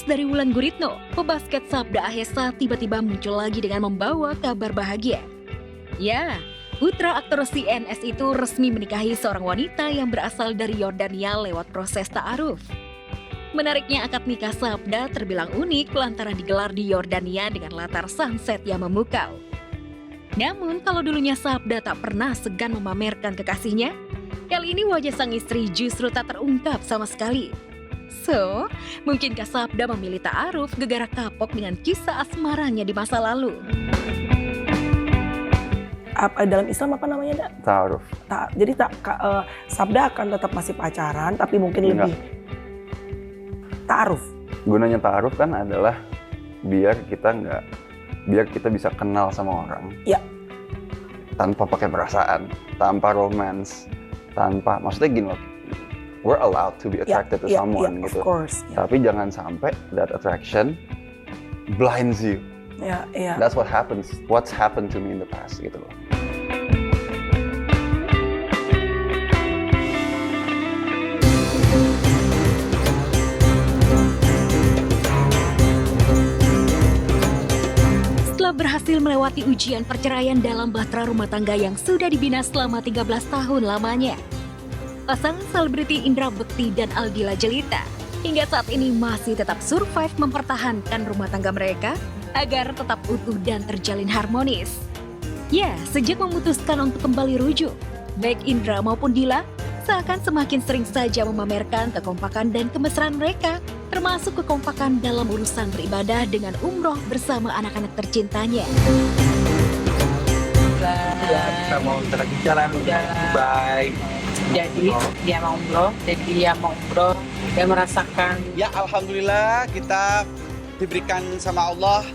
dari Wulan Guritno, pebasket Sabda Ahesa tiba-tiba muncul lagi dengan membawa kabar bahagia. Ya, putra aktor CNS itu resmi menikahi seorang wanita yang berasal dari Yordania lewat proses ta'aruf. Menariknya, akad nikah Sabda terbilang unik lantaran digelar di Yordania dengan latar sunset yang memukau. Namun, kalau dulunya Sabda tak pernah segan memamerkan kekasihnya, kali ini wajah sang istri justru tak terungkap sama sekali. So, mungkinkah Sabda memilih ta'aruf gegara kapok dengan kisah asmaranya di masa lalu? Dalam Islam apa namanya, Dak? Ta'aruf. Jadi Sabda akan tetap masih pacaran, tapi mungkin lebih ta'aruf. Gunanya ta'aruf kan adalah biar kita bisa kenal sama orang. Iya. Tanpa pakai perasaan, tanpa romance, maksudnya gini loh. We're allowed to be attracted to someone gitu. Of course. Tapi jangan sampai that attraction blinds you. Yeah. That's what's happened to me in the past gitu loh. Setelah berhasil melewati ujian perceraian dalam bahtera rumah tangga yang sudah dibina selama 13 tahun lamanya, pasangan selebriti Indra Bekti dan Aldila Jelita hingga saat ini masih tetap survive mempertahankan rumah tangga mereka agar tetap utuh dan terjalin harmonis. Ya, sejak memutuskan untuk kembali rujuk, baik Indra maupun Dila seakan semakin sering saja memamerkan kekompakan dan kemesraan mereka, termasuk kekompakan dalam urusan beribadah dengan umroh bersama anak-anak tercintanya. Kita mau jalan Dubai. Jadi dia mau umroh, dia merasakan. Ya, alhamdulillah kita diberikan sama Allah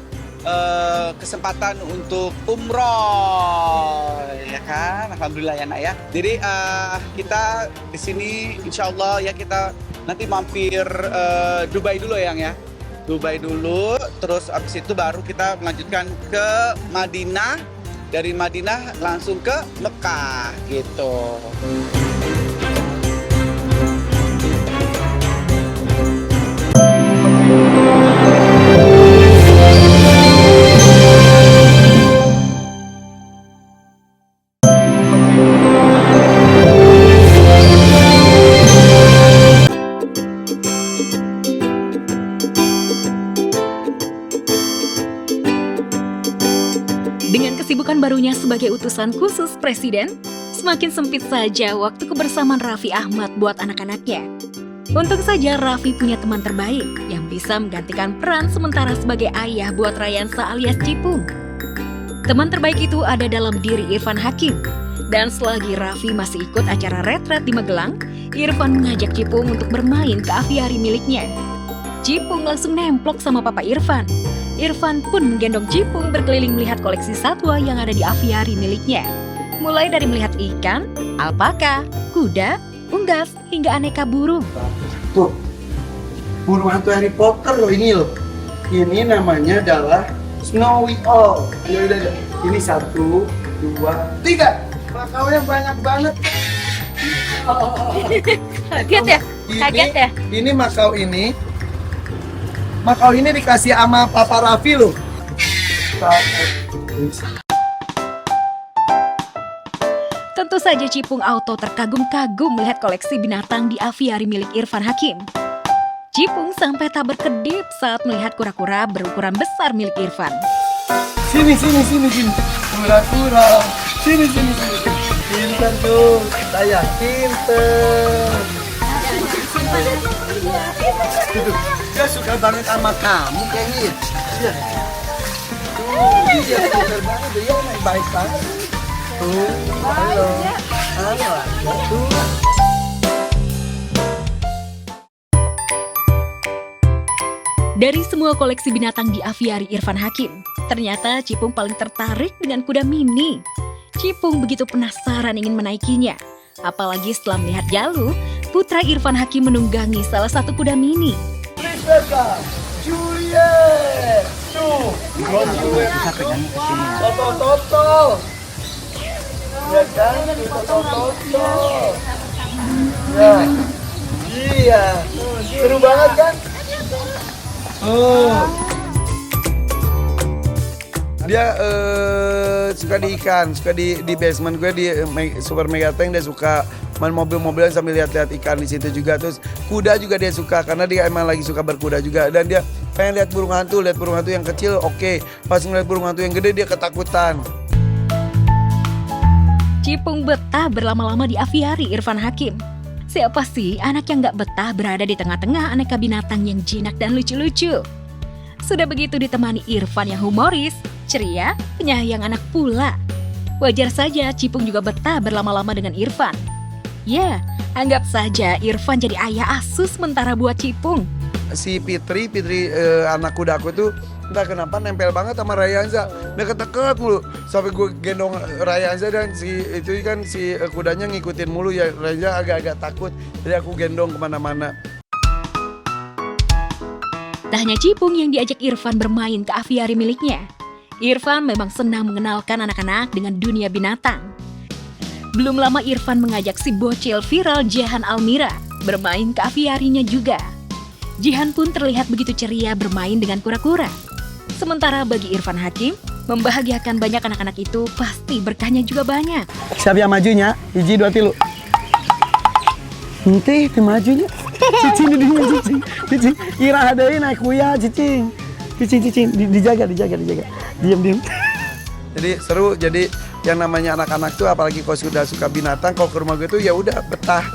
kesempatan untuk umroh, ya kan? Alhamdulillah ya, Nak ya. Jadi kita di sini insya Allah ya kita nanti mampir Dubai dulu ya, Yang ya. Dubai dulu, terus abis itu baru kita melanjutkan ke Madinah. Dari Madinah langsung ke Mekah gitu. Dengan kesibukan barunya sebagai utusan khusus Presiden, semakin sempit saja waktu kebersamaan Raffi Ahmad buat anak-anaknya. Untung saja Raffi punya teman terbaik yang bisa menggantikan peran sementara sebagai ayah buat Rayansa alias Cipung. Teman terbaik itu ada dalam diri Irfan Hakim. Dan selagi Raffi masih ikut acara retret di Magelang, Irfan mengajak Cipung untuk bermain ke aviari miliknya. Cipung langsung nemplok sama Papa Irfan. Irfan pun menggendong Cipung berkeliling melihat koleksi satwa yang ada di aviari miliknya. Mulai dari melihat ikan, alpaka, kuda, unggas, hingga aneka burung. Tuh, burung hantu Harry Potter loh ini loh. Ini namanya adalah Snowy Owl. Udah. Ini 1, 2, 3. Makaunya banyak banget. Kaget ya? Ini Makau ini dikasih sama Papa Raffi loh. Tentu saja Cipung Auto terkagum-kagum melihat koleksi binatang di aviari milik Irfan Hakim. Cipung sampai tak berkedip saat melihat kura-kura berukuran besar milik Irfan. Sini. Kura-kura. Sini. Pinter tuh. Saya pinter. Dia suka banget sama kamu kayaknya. Iya. Dia pinter banget. Dia baik banget. Tuh. Halo. Tuh. Dari semua koleksi binatang di aviari Irfan Hakim, ternyata Cipung paling tertarik dengan kuda mini. Cipung begitu penasaran ingin menaikinya. Apalagi setelah melihat Jalu, putra Irfan Hakim menunggangi salah satu kuda mini. Rebecca, Juliet, tuh. Bisa pegangnya ke sini ya. Toto. Ya kan, Toto. Ya. Iya. Seru banget kan? Dia suka di ikan, suka di basement gue di Super Mega Tank. Dia suka main mobil-mobilan sambil lihat-lihat ikan di situ juga. Terus kuda juga dia suka karena dia emang lagi suka berkuda juga. Dan dia pengen lihat burung hantu yang kecil oke. Pas ngeliat burung hantu yang gede dia ketakutan. Cipung betah berlama-lama di aviari Irfan Hakim. Siapa sih anak yang gak betah berada di tengah-tengah aneka binatang yang jinak dan lucu-lucu? Sudah begitu ditemani Irfan yang humoris, ceria, penyayang anak pula. Wajar saja Cipung juga betah berlama-lama dengan Irfan. Ya, anggap saja Irfan jadi ayah asuh sementara buat Cipung. Si Fitri anak kudaku tuh entah kenapa nempel banget sama Ryanza. Deket-deket mulu. Sampai gue gendong Ryanza dan si kudanya ngikutin mulu ya. Ryanza agak-agak takut. Jadi aku gendong kemana-mana. Tak hanya Cipung yang diajak Irfan bermain ke aviari miliknya. Irfan memang senang mengenalkan anak-anak dengan dunia binatang. Belum lama Irfan mengajak si bocil viral Jehan Almira bermain ke aviarinya juga. Jehan pun terlihat begitu ceria bermain dengan kura-kura. Sementara bagi Irfan Hakim, membahagiakan banyak anak-anak itu pasti berkahnya juga banyak. Siapa yang majunya? 1, 2, 3. Nanti majunya. Cicing. Ira ada naik kuya, cicing. Dijaga. Diam. Jadi seru. Jadi yang namanya anak-anak tuh apalagi kalau sudah suka binatang, kalau ke rumah gue tuh ya udah betah.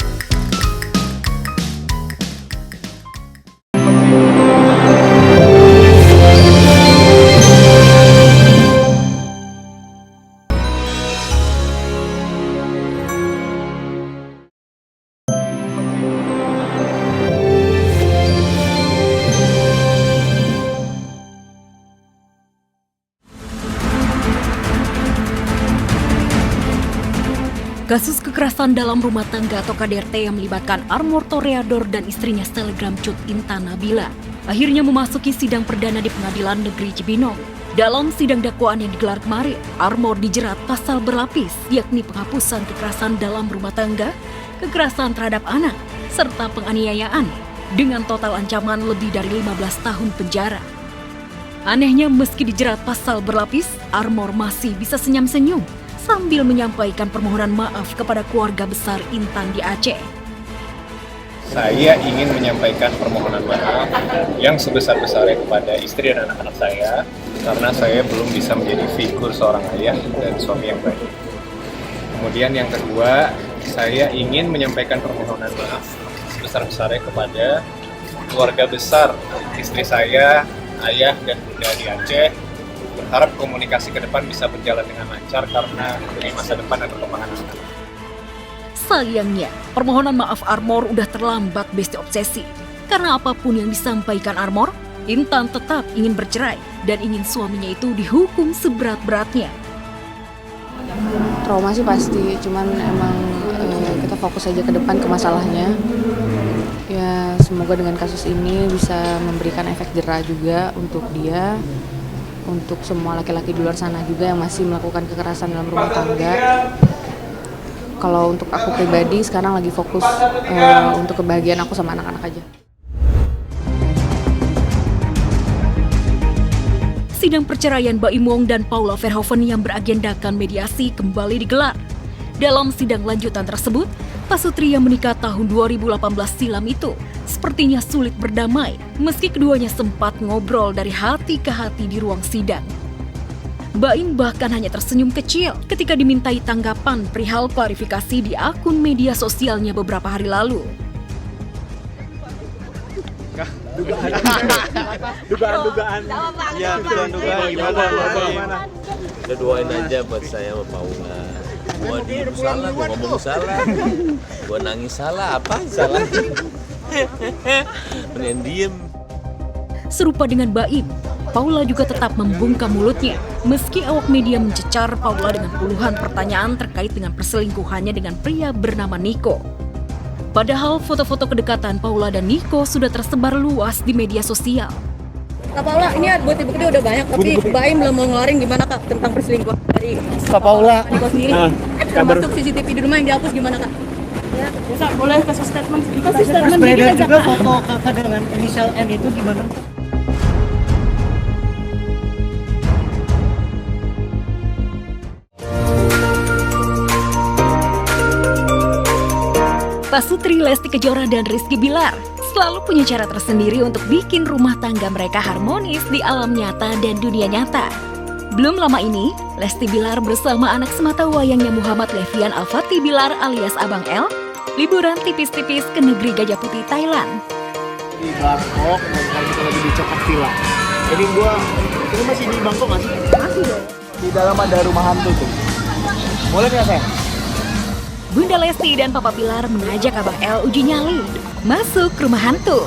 Kasus kekerasan dalam rumah tangga atau KDRT yang melibatkan Armor Toreador dan istrinya selebgram Cut Intan Nabila akhirnya memasuki sidang perdana di Pengadilan Negeri Cibinong. Dalam sidang dakwaan yang digelar kemarin, Armor dijerat pasal berlapis, yakni penghapusan kekerasan dalam rumah tangga, kekerasan terhadap anak, serta penganiayaan dengan total ancaman lebih dari 15 tahun penjara. Anehnya meski dijerat pasal berlapis, Armor masih bisa senyum-senyum sambil menyampaikan permohonan maaf kepada keluarga besar Intan di Aceh. Saya ingin menyampaikan permohonan maaf yang sebesar-besarnya kepada istri dan anak-anak saya karena saya belum bisa menjadi figur seorang ayah dan suami yang baik. Kemudian yang kedua, saya ingin menyampaikan permohonan maaf sebesar-besarnya kepada keluarga besar istri saya, ayah dan bunda di Aceh. Berharap komunikasi ke depan bisa berjalan dengan lancar karena demi masa depan dan perkembangan anak. Sayangnya, permohonan maaf Armor udah terlambat besti obsesi. Karena apapun yang disampaikan Armor, Intan tetap ingin bercerai dan ingin suaminya itu dihukum seberat-beratnya. Trauma sih pasti, cuman emang kita fokus aja ke depan ke masalahnya. Ya semoga dengan kasus ini bisa memberikan efek jera juga untuk dia, untuk semua laki-laki di luar sana juga yang masih melakukan kekerasan dalam rumah tangga. Kalau untuk aku pribadi sekarang lagi fokus untuk kebahagiaan aku sama anak-anak aja. Sidang perceraian Baim Wong dan Paula Verhoeven yang beragendakan mediasi kembali digelar. Dalam sidang lanjutan tersebut, pasutri yang menikah tahun 2018 silam itu sepertinya sulit berdamai meski keduanya sempat ngobrol dari hati ke hati di ruang sidang. Baim bahkan hanya tersenyum kecil ketika dimintai tanggapan perihal klarifikasi di akun media sosialnya beberapa hari lalu. Dugaan. Ya, dugaan gimana? Udah doain aja buat saya sama Paula. Gua diem salah, gua ngomong salah, gua nangis salah, apa salah? Mending diem. Serupa dengan Baim, Paula juga tetap membungkam mulutnya meski awak media mencecar Paula dengan puluhan pertanyaan terkait dengan perselingkuhannya dengan pria bernama Niko. Padahal foto-foto kedekatan Paula dan Niko sudah tersebar luas di media sosial. Kak Paula, ini bukti-bukti udah banyak, tapi Baim belum mau ngeluarin gimana Kak tentang perselingkuhan dari Kak Paula. Niko sendiri. Termasuk CCTV di rumah yang dihapus gimana Kak? Ya, bisa boleh kasih statement. Kasih statement beredar juga foto kakak dengan inisial N itu gimana? Pasutri Lesti Kejora dan Rizky Bilar selalu punya cara tersendiri untuk bikin rumah tangga mereka harmonis di alam nyata dan dunia nyata. Belum lama ini, Lesti Bilar bersama anak semata wayangnya Muhammad Levian Al-Fatih Bilar alias Abang L liburan tipis-tipis ke negeri Gajah Putih, Thailand. Di Bangkok, dan sekarang kita lagi di Cokak Villa. Jadi ini masih di Bangkok nggak sih? Masih dong. Di dalam ada rumah hantu tuh. Boleh nggak saya? Bunda Lesti dan Papa Bilar mengajak Abang L uji nyali masuk rumah hantu.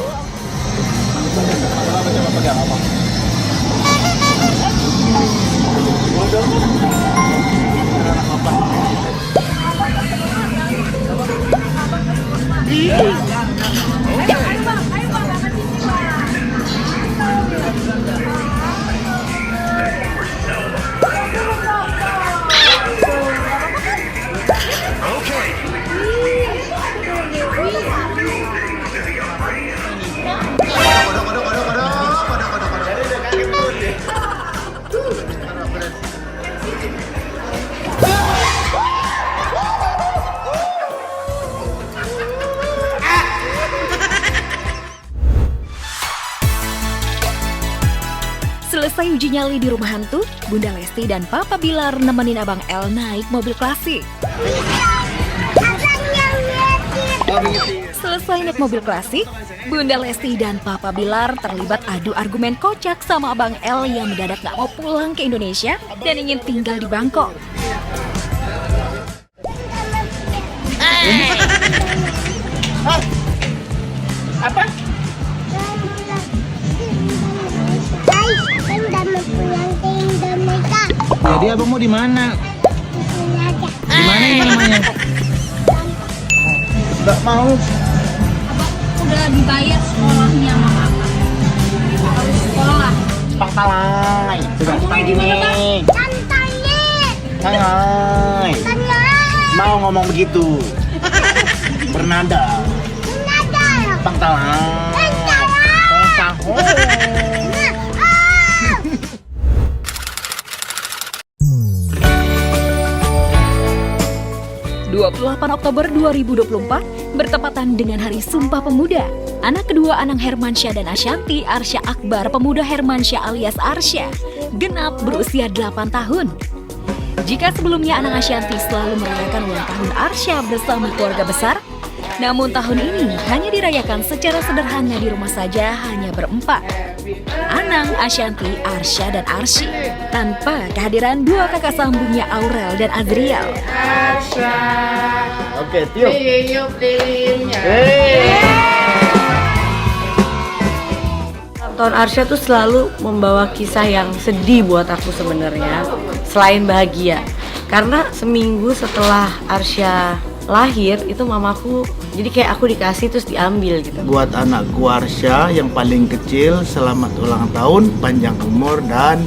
Selesai uji nyali di rumah hantu, Bunda Lesti dan Papa Bilar nemenin Abang L naik mobil klasik. Selesai naik mobil klasik, Bunda Lesti dan Papa Bilar terlibat adu argumen kocak sama Abang L yang mendadak gak mau pulang ke Indonesia dan ingin tinggal di Bangkok. Apa? Jadi abang mau di mana? Di mana ini namanya? Nggak mau. Udah dibayar sekolahnya sama kakak. Harus sekolah. Pangkalai. Santai gini. Santai. Mau ngomong begitu. Bernada. Pangkalai. Pangkalai. 28 Oktober 2024 bertepatan dengan Hari Sumpah Pemuda. Anak kedua Anang Hermansyah dan Ashanti, Arsya Akbar Pemuda Hermansyah alias Arsya, genap berusia 8 tahun. Jika sebelumnya Anang Ashanti selalu merayakan ulang tahun Arsya bersama keluarga besar, namun tahun ini hanya dirayakan secara sederhana di rumah saja, hanya berempat. Anang, Ashanti, Arsya, dan Arsy, tanpa kehadiran dua kakak sambungnya Aurel dan Azriel. Oke, tiup. Tiup lilinnya. Tahun Arsya tuh selalu membawa kisah yang sedih buat aku sebenarnya, selain bahagia. Karena seminggu setelah Arsya lahir itu mamaku, jadi kayak aku dikasih terus diambil gitu. Buat anakku Arsya yang paling kecil, selamat ulang tahun, panjang umur dan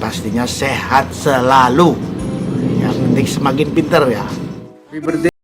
pastinya sehat selalu. Yang penting semakin pintar ya. Happy birthday.